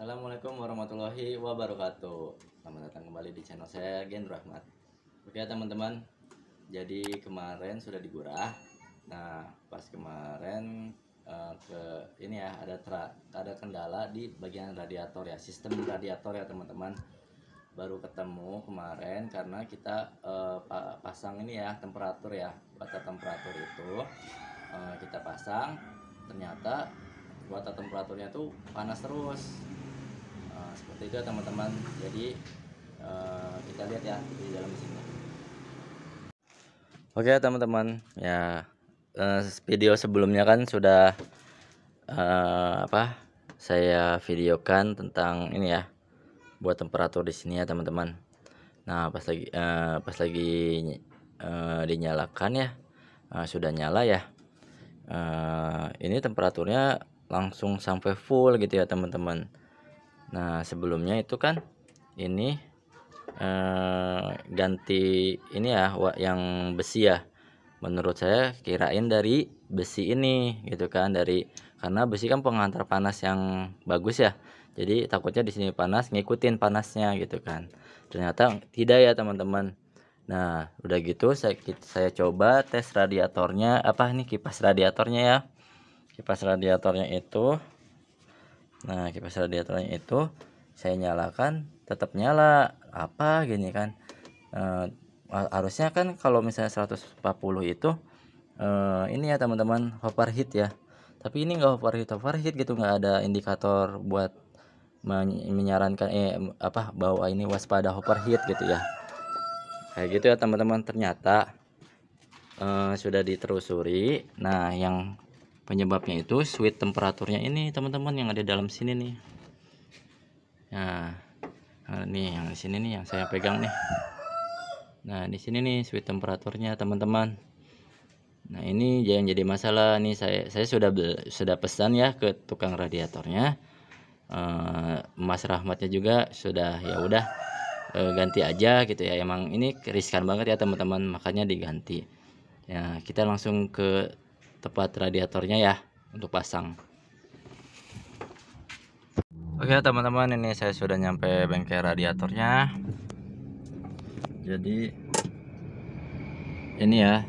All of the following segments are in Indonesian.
Assalamualaikum warahmatullahi wabarakatuh. Selamat datang kembali di channel saya, Gen Rahmat. Oke teman-teman, jadi kemarin sudah digurah. Nah pas kemarin ini ya ada kendala di bagian radiator ya, sistem radiator ya teman-teman. Baru ketemu kemarin karena kita pasang ini ya, temperatur ya, batas temperatur itu kita pasang, ternyata batas temperaturnya tuh panas terus. Seperti itu ya teman-teman. Jadi kita lihat ya di dalam sini. Oke teman-teman ya, video sebelumnya kan sudah saya videokan tentang ini ya, buat temperatur di sini ya teman-teman. Nah pas lagi dinyalakan ya, sudah nyala ya, ini temperaturnya langsung sampai full gitu ya teman-teman. Nah sebelumnya itu kan ini ganti ini ya, yang besi ya. Menurut saya kirain dari besi ini gitu kan, karena besi kan penghantar panas yang bagus ya. Jadi takutnya di sini panas, ngikutin panasnya gitu kan. Ternyata tidak ya teman-teman. Nah udah gitu saya coba tes radiatornya, kipas radiatornya ya. Kipas radiatornya itu, nah kipas radiatornya itu saya nyalakan, tetap nyala gini kan. Harusnya kan kalau misalnya 140 itu ini ya teman-teman, overheat ya, tapi ini nggak overheat gitu, nggak ada indikator buat menyarankan bahwa ini waspada overheat gitu ya, kayak gitu ya teman-teman. Ternyata sudah ditelusuri. Nah yang penyebabnya itu switch temperaturnya ini teman-teman, yang ada dalam sini nih. Nah nih yang di sini nih, yang saya pegang nih. Nah di sini nih switch temperaturnya teman-teman. Nah ini jangan jadi masalah nih. Saya sudah pesan ya ke tukang radiatornya. Mas Rahmatnya juga sudah, ya udah ganti aja gitu ya. Emang ini riskan banget ya teman-teman, makanya diganti. Ya kita langsung ke tempat radiatornya ya untuk pasang. Oke teman-teman, ini saya sudah nyampe bengkel radiatornya. Jadi ini ya,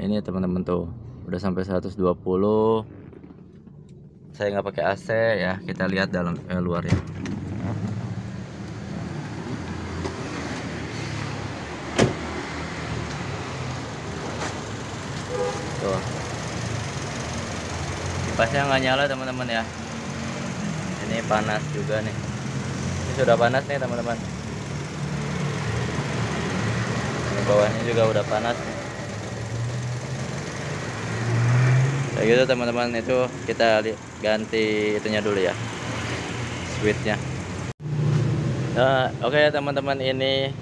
ini teman-teman tuh udah sampai 120. Saya nggak pakai AC ya, kita lihat dalam luar ya. Tuh kipasnya nggak nyala teman-teman ya. Ini panas juga nih, ini sudah panas nih teman-teman. Ini bawahnya juga udah panas nih. Kayak gitu teman-teman. Itu kita ganti itunya dulu ya, switchnya. Oke teman-teman, ini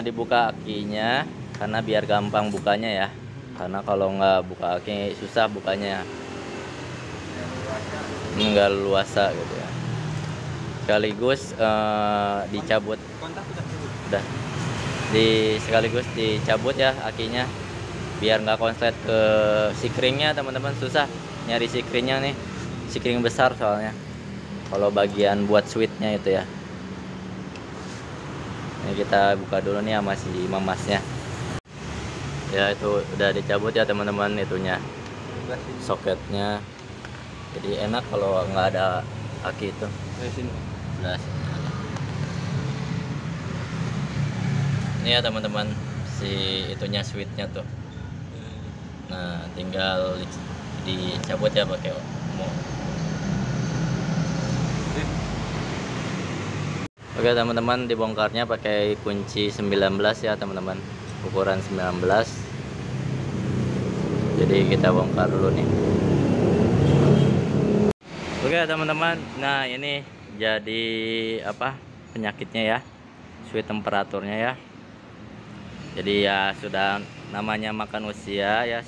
dibuka akinya karena biar gampang bukanya ya, karena kalau nggak buka aki susah bukanya, nggak luasa gitu ya. Sekaligus dicabut, udah sekaligus dicabut ya akinya, biar nggak konslet ke sikringnya teman-teman. Susah nyari sikringnya nih, sikring besar soalnya kalau bagian buat switchnya itu ya. Ini kita buka dulu nih sama si mamasnya ya. Itu udah dicabut ya teman-teman, itunya, soketnya. Jadi enak kalau nggak ada aki itu. Ini ya teman-teman, si itunya, switchnya tuh. Nah tinggal dicabut ya pakai Oke teman-teman, dibongkarnya pakai kunci 19 ya teman-teman, ukuran 19. Jadi kita bongkar dulu nih. Oke teman-teman, nah ini jadi penyakitnya ya, switch temperaturnya ya. Jadi ya sudah namanya makan usia ya,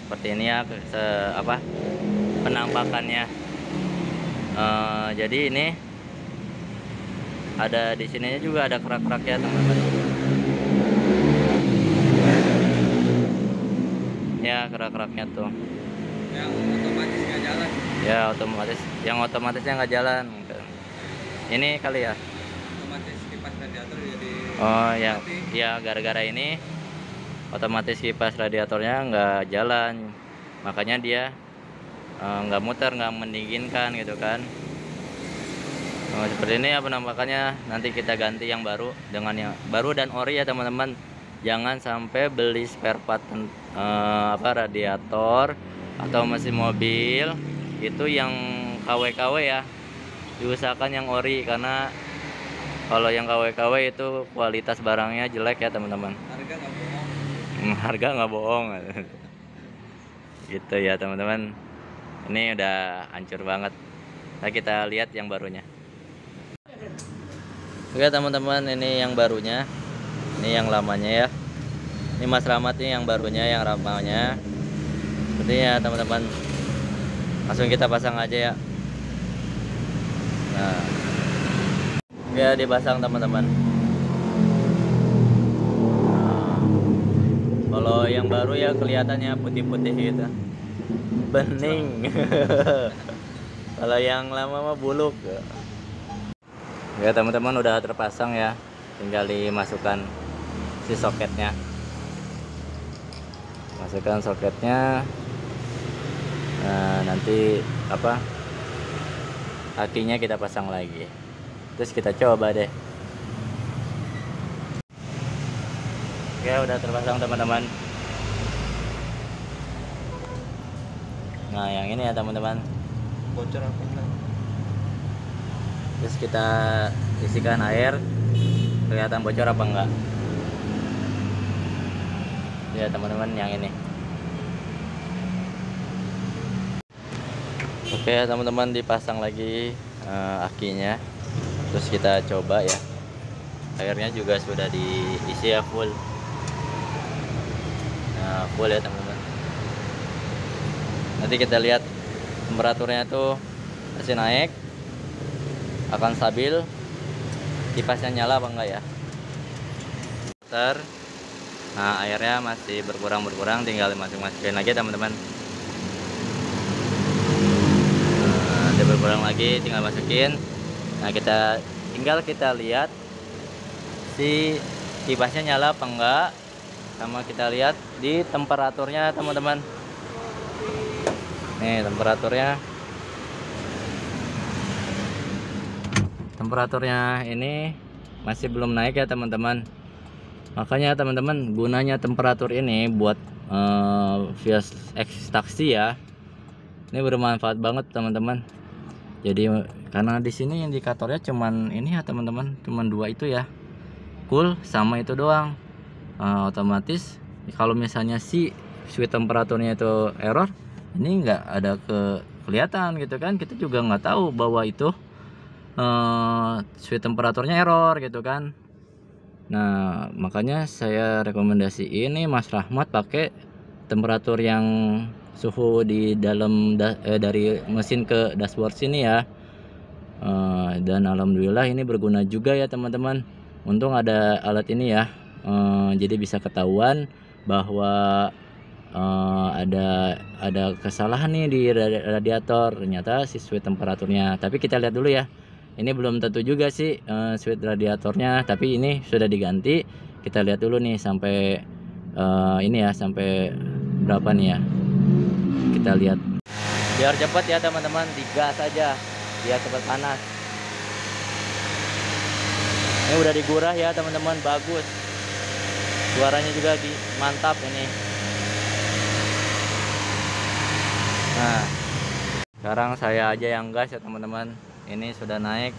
seperti ini ya penampakannya. Jadi ini ada di sininya juga ada kerak-kerak ya teman-teman. Ya kerak-keraknya tuh. Yang otomatis nggak jalan. Ya otomatis, yang otomatisnya nggak jalan. Ini kali ya. Otomatis kipas radiator jadi Oh ya, mati. ya gara-gara ini otomatis kipas radiatornya nggak jalan, makanya dia nggak muter, nggak mendinginkan gitu kan. Seperti ini ya penampakannya. Nanti kita ganti yang baru dengan yang baru dan ori ya teman-teman. Jangan sampai beli spare part radiator atau mesin mobil itu yang KW-KW ya. Diusahakan yang ori, karena kalau yang KW-KW itu kualitas barangnya jelek ya teman-teman. Harga nggak bohong. Harga nggak bohong. Gitu ya teman-teman. Ini udah hancur banget. Nah, kita lihat yang barunya. Oke teman-teman, ini yang barunya. Ini yang lamanya ya. Ini Mas Rahmat nih yang barunya, yang lamanya. Sepertinya teman-teman. Langsung kita pasang aja ya. Nah, ya dipasang teman-teman. Nah, kalau yang baru ya kelihatannya putih-putih gitu, bening. Kalau yang lama mah buluk. Ya teman-teman, udah terpasang ya, tinggal dimasukkan si soketnya. Masukkan soketnya. Nah, nanti akinya kita pasang lagi. Terus kita coba deh. Oke, udah terpasang teman-teman. Nah, yang ini ya teman-teman. Bocor apa enggak? Terus kita isikan air, kelihatan bocor apa enggak. Ya teman-teman, yang ini. Oke teman-teman, dipasang lagi akinya. Terus kita coba ya. Airnya juga sudah diisi ya full. Nah, full ya teman-teman. Nanti kita lihat temperaturnya tuh masih naik, akan stabil, kipasnya nyala apa enggak ya. Nah, airnya masih berkurang, tinggal dimasukin lagi teman-teman. Dia berkurang lagi, tinggal masukin. Nah, tinggal kita lihat si kipasnya nyala apa enggak, sama kita lihat di temperaturnya teman-teman. Nih temperaturnya ini masih belum naik ya teman-teman. Makanya teman-teman, gunanya temperatur ini buat via ekstraksi ya. Ini bermanfaat banget teman-teman. Jadi karena di sini indikatornya cuman ini ya teman-teman, cuman dua itu ya, cool sama itu doang. Otomatis kalau misalnya si switch temperaturnya itu error, ini nggak ada kelihatan gitu kan. Kita juga nggak tahu bahwa itu switch temperaturnya error gitu kan. Nah, makanya saya rekomendasi ini Mas Rahmat pakai temperatur yang suhu di dalam dari mesin ke dashboard sini ya. Dan alhamdulillah ini berguna juga ya teman-teman. Untung ada alat ini ya. Jadi bisa ketahuan bahwa ada kesalahan nih di radiator, ternyata si switch temperaturnya. Tapi kita lihat dulu ya. Ini belum tentu juga sih switch radiatornya, tapi ini sudah diganti. Kita lihat dulu nih sampai ini ya, sampai berapa nih ya. Kita lihat. Biar cepat ya teman-teman, digas aja biar cepat panas. Ini udah digurah ya teman-teman, bagus. Suaranya juga mantap ini. Nah, sekarang saya aja yang gas ya teman-teman. Ini sudah naik.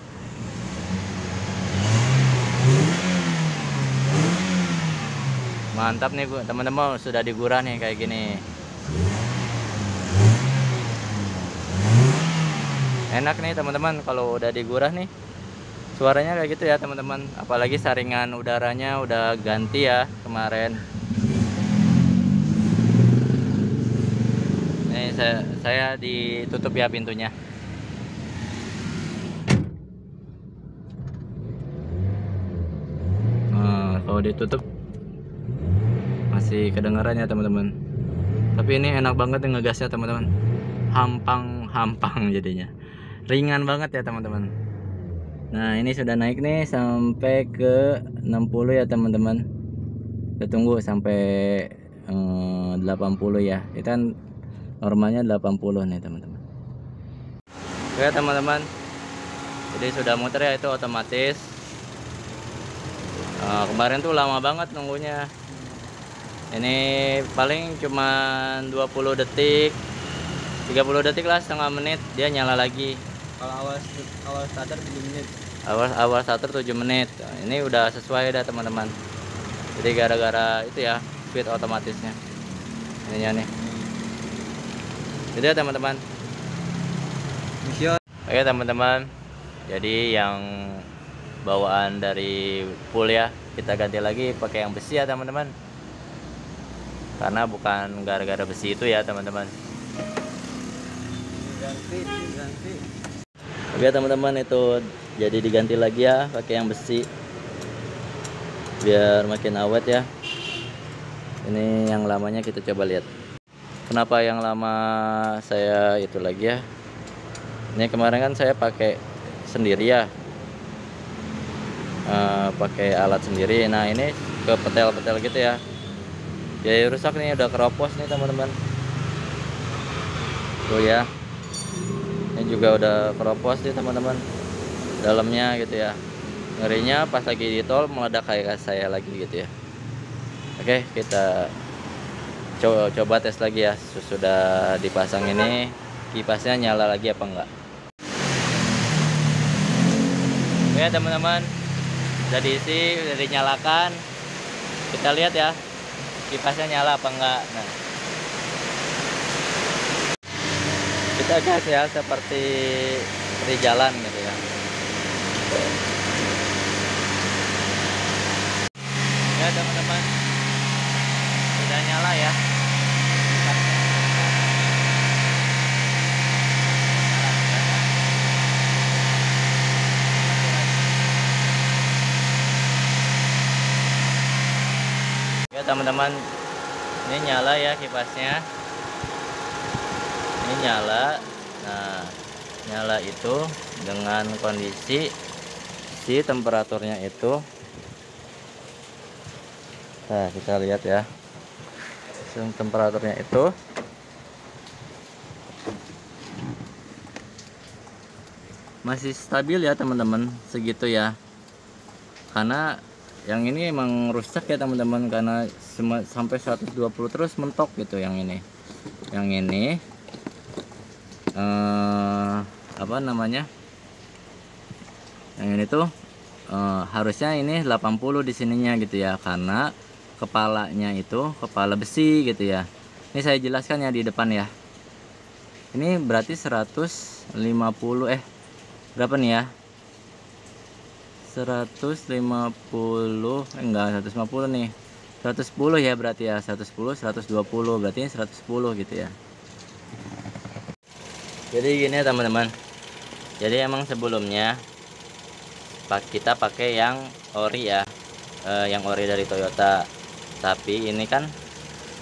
Mantap nih teman-teman, sudah digurah nih kayak gini. Enak nih teman-teman kalau udah digurah nih. Suaranya kayak gitu ya teman-teman. Apalagi saringan udaranya udah ganti ya kemarin. Nih saya ditutup ya pintunya. Kalau ditutup masih kedengaran ya teman-teman. Tapi ini enak banget ngegasnya teman-teman. Hampang jadinya. Ringan banget ya teman-teman. Nah ini sudah naik nih sampai ke 60 ya teman-teman. Kita tunggu sampai 80 ya. Itu kan normalnya 80 nih teman-teman. Oke teman-teman, jadi sudah muter ya, itu otomatis. Kemarin tuh lama banget nunggunya. Ini paling cuma 20 detik, 30 detik lah, setengah menit dia nyala lagi. Kalau awal starter 7 menit. Awal starter 7 menit. Nah, ini udah sesuai dah teman-teman. Jadi gara-gara itu ya, speed otomatisnya. Ininya nih. Itu ya teman-teman. Mission. Oke teman-teman. Jadi yang bawaan dari pool ya, kita ganti lagi pakai yang besi ya teman-teman. Karena bukan gara-gara besi itu ya teman-teman. Ganti. Oke teman-teman, itu jadi diganti lagi ya pakai yang besi biar makin awet ya. Ini yang lamanya kita coba lihat. Kenapa yang lama saya itu lagi ya? Ini kemarin kan saya pakai sendiri ya, pakai alat sendiri. Nah ini ke petel-petel gitu ya, jadi rusak nih, udah keropos nih teman-teman. Tuh ya, ini juga udah keropos nih teman-teman, dalamnya gitu ya. Ngerinya pas lagi di tol meledak kayak saya lagi gitu ya. Oke, kita coba tes lagi ya. Sudah dipasang ini, kipasnya nyala lagi apa enggak. Oke teman-teman, udah diisi, udah dinyalakan. Kita lihat ya, kipasnya nyala apa enggak. Nah, kita gas ya seperti di jalan gitu ya. Ya teman-teman, udah nyala ya. Ya teman-teman, ini nyala ya kipasnya. Ini nyala. Nah, nyala itu dengan kondisi si temperaturnya itu. Nah, kita lihat ya. Temperaturnya itu masih stabil ya teman-teman, segitu ya. Karena yang ini emang rusak ya teman-teman, karena sampai 120 terus mentok gitu yang ini. Yang ini apa namanya? Yang ini tuh harusnya ini 80 di sininya gitu ya, karena kepalanya itu kepala besi gitu ya. Ini saya jelaskan ya di depan ya. Ini berarti 150 berapa nih ya? 150 enggak 150 nih. 110 ya berarti ya, 110 120 berarti ini 110 gitu ya. Jadi gini ya teman-teman. Jadi emang sebelumnya kita pakai yang ori ya, yang ori dari Toyota. Tapi ini kan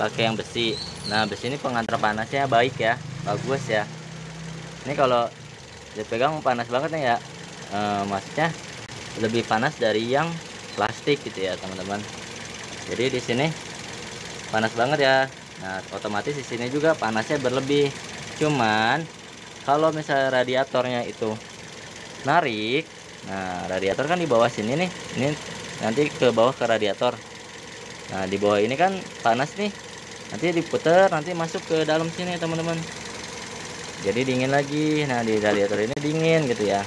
pakai yang besi. Nah besi ini pengantar panasnya baik ya, bagus ya. Ini kalau dipegang panas banget nih ya, maksudnya lebih panas dari yang plastik gitu ya teman-teman. Jadi di sini panas banget ya. Nah otomatis di sini juga panasnya berlebih. Cuman kalau misalnya radiatornya itu narik, nah radiator kan di bawah sini nih, ini nanti ke bawah ke radiator. Nah di bawah ini kan panas nih, nanti diputer, nanti masuk ke dalam sini teman-teman, jadi dingin lagi. Nah di radiator ini dingin gitu ya,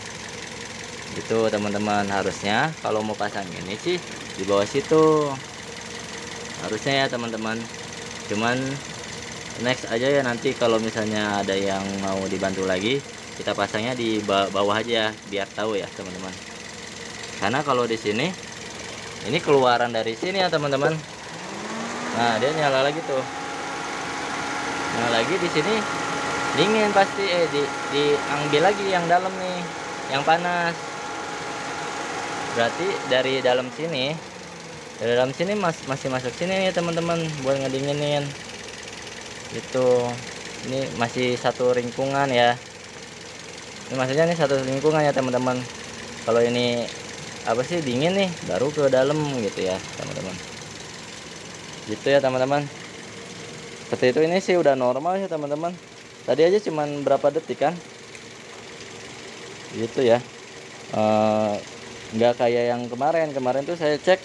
gitu teman-teman. Harusnya kalau mau pasang ini sih di bawah situ harusnya ya teman-teman. Cuman next aja ya, nanti kalau misalnya ada yang mau dibantu lagi, kita pasangnya di bawah aja biar tahu ya teman-teman. Karena kalau di sini ini keluaran dari sini ya teman-teman. Nah dia nyala lagi tuh, nyala lagi di sini dingin pasti. Diambil lagi yang dalam nih, yang panas. Berarti dari dalam sini, masih masuk sini nih teman-teman buat ngedinginin. Itu ini masih satu lingkungan ya. Ini maksudnya nih satu lingkungan ya teman-teman. kalau ini apa sih dingin nih baru ke dalam gitu ya teman-teman, gitu ya teman-teman. Seperti itu, ini sih udah normal ya teman-teman. Tadi aja cuman berapa detik kan, gitu ya. Nggak kayak yang kemarin tuh saya cek,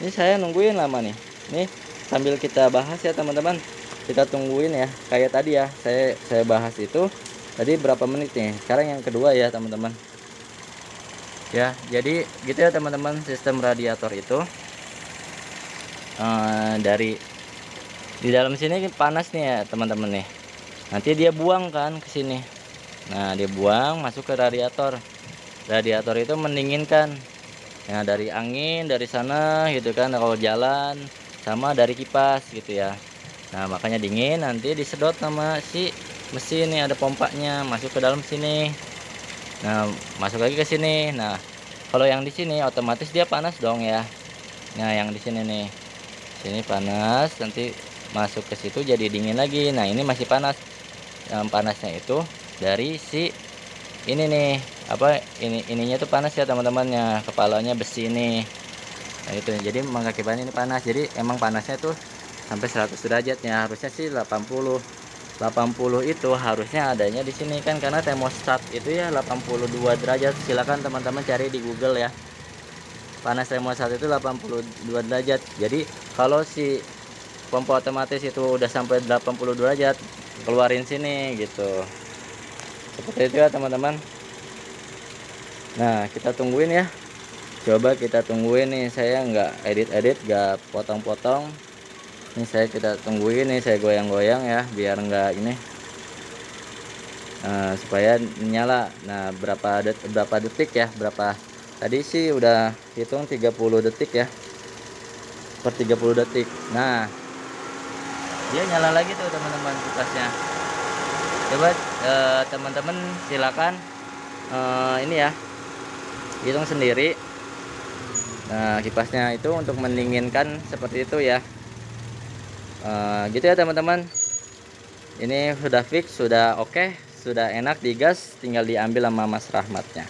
ini saya nungguin lama nih sambil kita bahas ya teman-teman, kita tungguin ya. Kayak tadi ya, saya bahas itu tadi berapa menit nih, sekarang yang kedua ya teman-teman ya. Jadi gitu ya teman-teman, sistem radiator itu dari di dalam sini panas nih ya teman-teman nih, nanti dia buang kan ke sini. Nah, dia buang masuk ke radiator. Radiator itu mendinginkan ya, dari angin dari sana gitu kan, kalau jalan, sama dari kipas gitu ya. Nah, makanya dingin, nanti disedot sama si mesin nih, ada pompanya masuk ke dalam sini. Nah, masuk lagi ke sini. Nah, kalau yang di sini otomatis dia panas dong ya. Nah, yang di sini nih, sini panas, nanti masuk ke situ jadi dingin lagi. Nah, ini masih panas. Yang panasnya itu dari si ini nih, apa ininya tuh panas ya teman-temannya, kepalanya besi ini. Nah, itu jadi mengakibatkan ini panas. Jadi emang panasnya tuh sampai 100 derajatnya, harusnya sih 80 itu harusnya adanya di sini kan, karena termostat itu ya 82 derajat. Silakan teman-teman cari di Google ya, panas termostat itu 82 derajat. Jadi kalau si pompa otomatis itu udah sampai 80 derajat, keluarin sini gitu, seperti itu ya teman-teman. Nah, kita tungguin ya, coba kita tungguin nih, saya nggak edit nggak potong-potong ini, kita tungguin nih, saya goyang-goyang ya biar nggak ini, supaya nyala. Nah, berapa detik ya, berapa tadi sih udah hitung 30 detik ya, per 30 detik. Nah, dia nyala lagi tuh teman-teman kipasnya. Coba teman-teman silakan ini ya, hitung sendiri. Nah, kipasnya itu untuk mendinginkan seperti itu ya. Gitu ya teman-teman, ini sudah fix, sudah oke, sudah enak digas, tinggal diambil sama Mas Rahmatnya.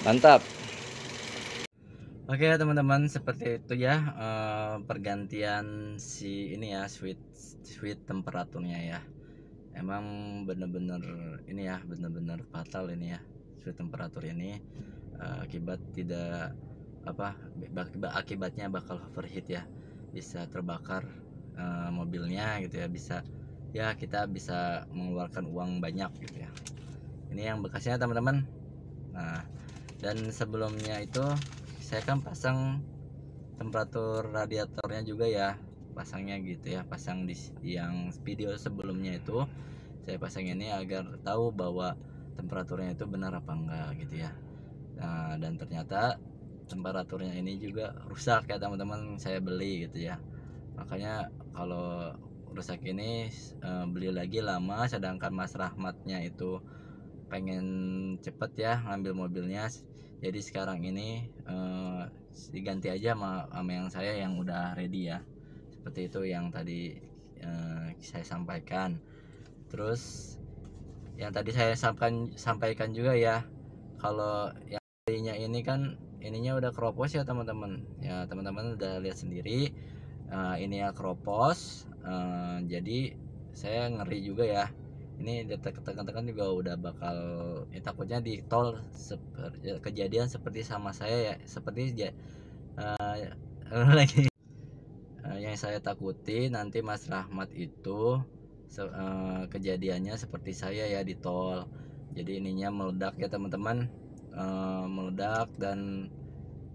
Mantap. Oke ya teman-teman, seperti itu ya pergantian si ini ya, switch temperaturnya ya. Emang bener-bener ini ya, bener-bener fatal ini ya, switch temperatur ini. Akibat tidak apa, akibatnya bakal overheat ya, bisa terbakar mobilnya gitu ya, bisa ya, kita bisa mengeluarkan uang banyak gitu ya. Ini yang bekasnya teman-teman. Nah, dan sebelumnya itu saya kan pasang temperatur radiatornya juga ya, pasangnya gitu ya, pasang di yang video sebelumnya itu saya pasang ini agar tahu bahwa temperaturnya itu benar apa enggak gitu ya. Nah, dan ternyata temperaturnya ini juga rusak ya teman-teman, saya beli gitu ya. Makanya kalau rusak ini beli lagi lama, sedangkan Mas Rahmatnya itu pengen cepet ya ngambil mobilnya. Jadi sekarang ini diganti aja sama yang saya yang udah ready ya, seperti itu yang tadi saya sampaikan. Terus yang tadi saya sampaikan juga ya, kalau yang belinya ini kan ininya udah keropos ya teman-teman ya, teman-teman udah lihat sendiri ini ya keropos. Jadi saya ngeri juga ya, ini tekan-tekan juga udah bakal takutnya di tol kejadian seperti sama saya ya, seperti lagi yang saya takuti nanti Mas Rahmat itu kejadiannya seperti saya ya di tol. Jadi ininya meledak ya teman-teman, meledak, dan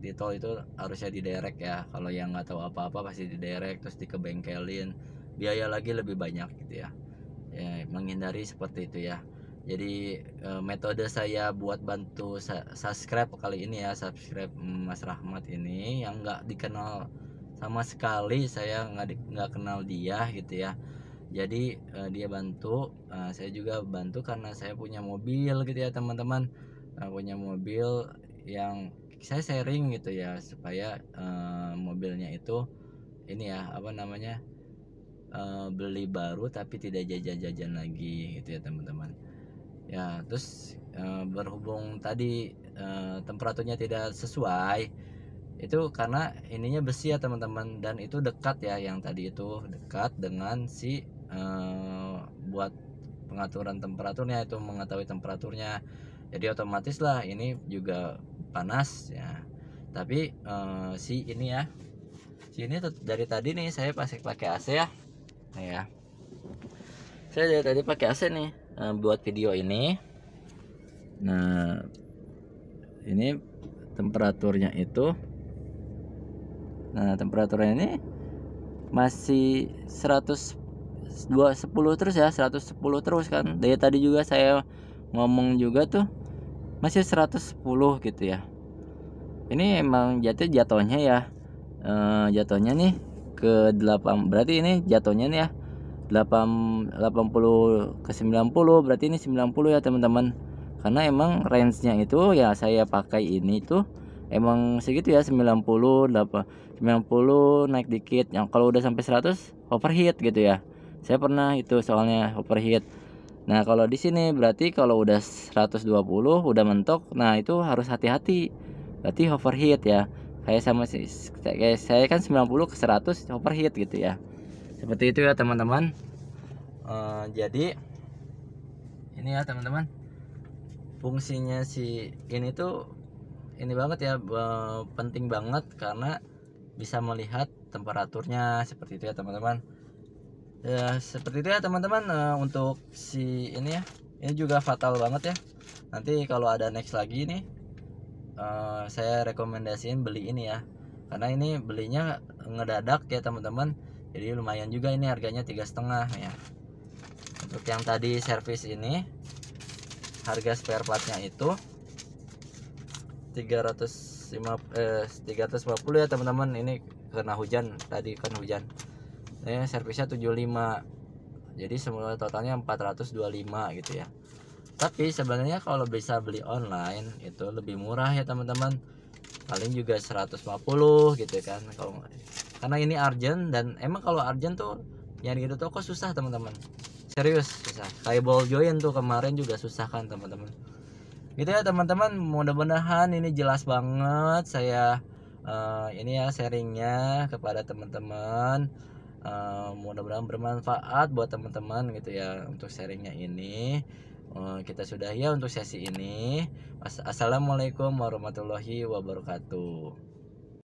di tol itu harusnya diderek ya. Kalau yang nggak tahu apa-apa pasti diderek terus dikebengkelin, biaya lagi lebih banyak gitu ya. Ya, menghindari seperti itu ya. Jadi metode saya buat bantu subscribe kali ini ya, subscribe Mas Rahmat ini yang nggak dikenal sama sekali, saya nggak kenal dia gitu ya. Jadi dia bantu, saya juga bantu karena saya punya mobil gitu ya teman-teman, punya mobil yang saya sharing gitu ya, supaya mobilnya itu ini ya, apa namanya, beli baru tapi tidak jajan-jajan lagi gitu ya teman-teman ya. Terus berhubung tadi temperaturnya tidak sesuai, itu karena ininya besi ya teman-teman, dan itu dekat ya, yang tadi itu dekat dengan si buat pengaturan temperaturnya, itu mengetahui temperaturnya. Jadi otomatis lah ini juga panas ya. Tapi si ini ya, si ini dari tadi nih saya pakai AC ya. Nah ya, saya dari tadi pakai AC nih buat video ini. Nah, ini temperaturnya itu, nah temperaturnya ini masih 110 terus ya, 110 terus kan. Dari tadi juga saya ngomong juga tuh masih 110 gitu ya. Ini emang jatuhnya ya, jatuhnya nih ke 8, berarti ini jatuhnya nih ya 80 ke 90, berarti ini 90 ya teman-teman. Karena emang range-nya itu ya saya pakai ini tuh emang segitu ya, 90 naik dikit. Yang kalau udah sampai 100 overheat gitu ya. Saya pernah itu soalnya overheat. Nah, kalau di sini berarti kalau udah 120 udah mentok, nah itu harus hati-hati. Berarti overheat ya. Kayak saya kan 90 ke 100 overheat gitu ya. Seperti itu ya teman-teman. Jadi ini ya teman-teman, fungsinya si ini tuh ini banget ya, penting banget karena bisa melihat temperaturnya. Seperti itu ya teman-teman. Ya seperti itu ya teman-teman. Untuk si ini ya, ini juga fatal banget ya. Nanti kalau ada next lagi nih, saya rekomendasiin beli ini ya, karena ini belinya ngedadak ya teman-teman. Jadi lumayan juga, ini harganya 3,5 ya. Untuk yang tadi servis ini, harga spare partnya itu 350 ya teman-teman. Ini karena hujan, tadi kan hujan. Servisnya 75, jadi semua totalnya 425 gitu ya. Tapi sebenarnya kalau bisa beli online itu lebih murah ya teman-teman, paling juga 150 gitu kan. Kalau karena ini urgent, dan emang kalau urgent tuh nyari gitu toko susah teman-teman, serius susah. Kayak ball joint tuh kemarin juga susah kan teman-teman. Gitu ya teman-teman, mudah-mudahan ini jelas banget saya ini ya sharingnya kepada teman-teman. Mudah-mudahan bermanfaat buat teman-teman gitu ya untuk sharingnya ini. Kita sudah ya untuk sesi ini. Assalamualaikum warahmatullahi wabarakatuh.